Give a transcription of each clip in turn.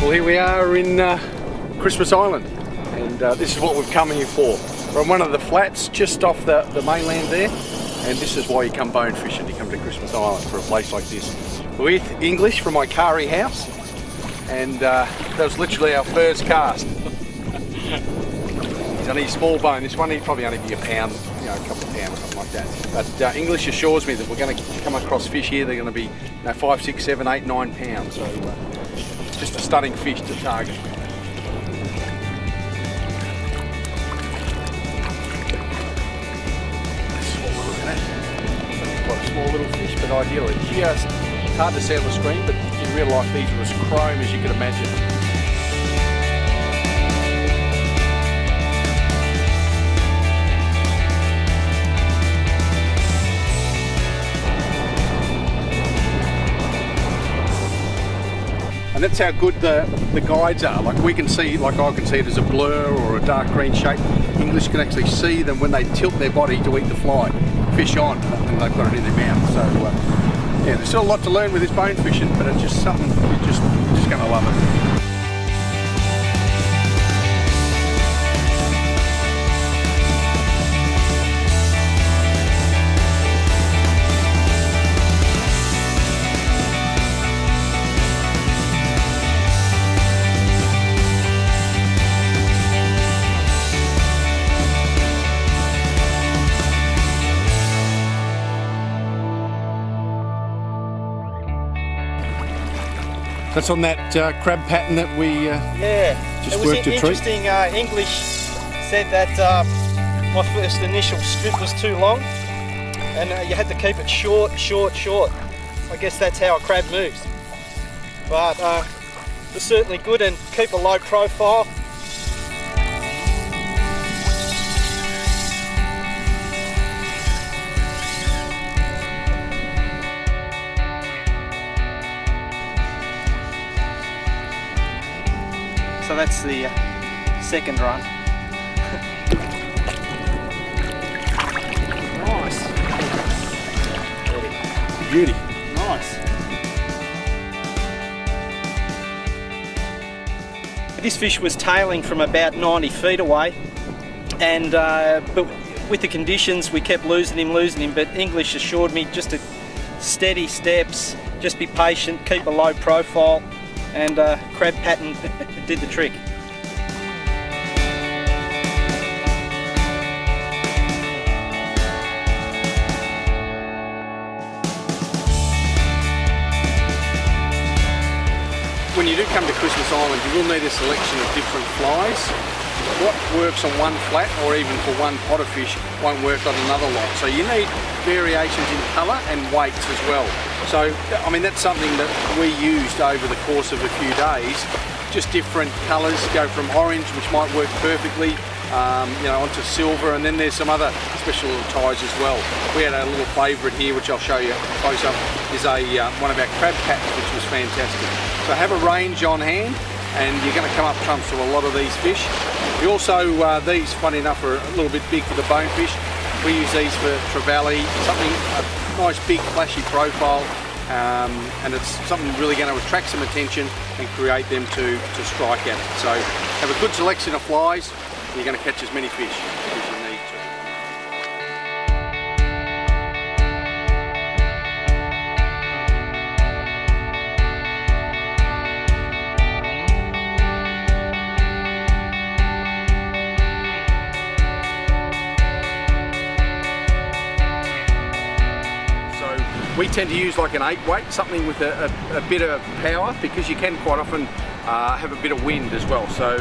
Well, here we are in Christmas Island, and this is what we've come here for. We're on one of the flats just off the mainland there, and this is why you come bone fishing. You come to Christmas Island for a place like this. We're with English from Ikari House, and that was literally our first cast. He's only a small bone. This one he'd probably only be a pound, you know, a couple of pounds, something like that. But English assures me that we're going to come across fish here. They're going to be, you know, 5, 6, 7, 8, 9 pounds. So just a stunning fish to target. This is what we're looking at. Quite a small little fish, but ideally just, it's hard to see on the screen, but in real life these are as chrome as you can imagine. And that's how good the guides are. Like we can see, like I can see it as a blur or a dark green shape. English can actually see them when they tilt their body to eat the fly, fish on, and they've got it in their mouth. So yeah, there's still a lot to learn with this bone fishing, but it's just something you're just going to love it. That's on that crab pattern that we just worked a treat. It was interesting. English said that my first initial strip was too long, and you had to keep it short. I guess that's how a crab moves. But it's certainly good, and keep a low profile. So that's the second run. Nice. Beauty. Nice. This fish was tailing from about 90 feet away, and but with the conditions we kept losing him, but English assured me just to steady steps, just be patient, keep a low profile, and crab pattern did the trick. When you do come to Christmas Island, you will need a selection of different flies. What works on one flat or even for one pot of fish won't work on another lot. So you need variations in colour and weights as well. So, I mean, that's something that we used over the course of a few days. Just different colours, go from orange, which might work perfectly, you know, onto silver, and then there's some other special little ties as well. We had a little favourite here, which I'll show you close up, is one of our crab patterns, which was fantastic. So have a range on hand, and you're going to come up trumps to a lot of these fish. We also, these, funny enough, are a little bit big for the bonefish. We use these for trevally, something, a nice big flashy profile, and it's something really going to attract some attention and create them to strike at it. So have a good selection of flies, and you're going to catch as many fish as you need to. We tend to use like an 8 weight, something with a bit of power, because you can quite often have a bit of wind as well. So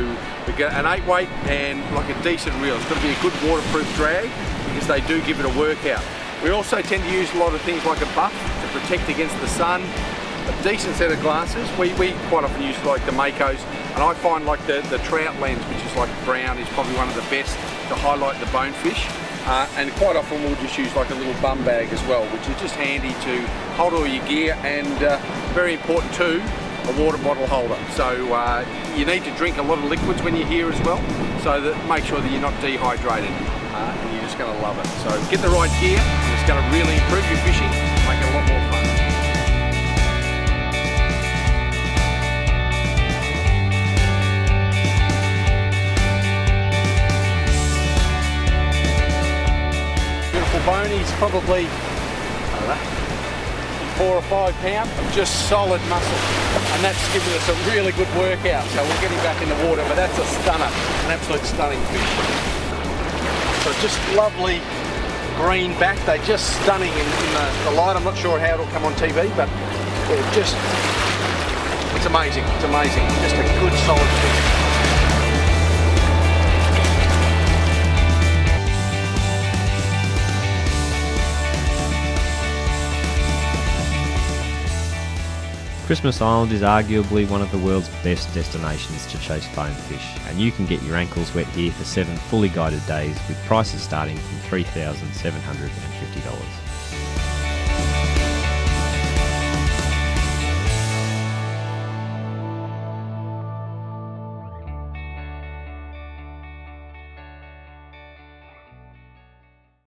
we get an 8 weight and like a decent reel. It's got to be a good waterproof drag, because they do give it a workout. We also tend to use a lot of things like a buff to protect against the sun, a decent set of glasses. We quite often use like the Makos, and I find like the trout lens, which is like brown, is probably one of the best to highlight the bonefish. And quite often we'll just use like a little bum bag as well, which is just handy to hold all your gear, and very important too, a water bottle holder. So you need to drink a lot of liquids when you're here as well, so that make sure that you're not dehydrated, and you're just going to love it. So get the right gear, and it's going to really improve your fishing, make it a lot more fun. It's probably, I don't know, 4 or 5 pounds of just solid muscle, and that's giving us a really good workout. So we'll get him back in the water, but that's a stunner, an absolute stunning fish. So just lovely green back. They're just stunning in the light. I'm not sure how it'll come on TV, but they're just, it's amazing. It's amazing. Just a good solid fish. Christmas Island is arguably one of the world's best destinations to chase bonefish, and you can get your ankles wet here for 7 fully guided days with prices starting from $3,750.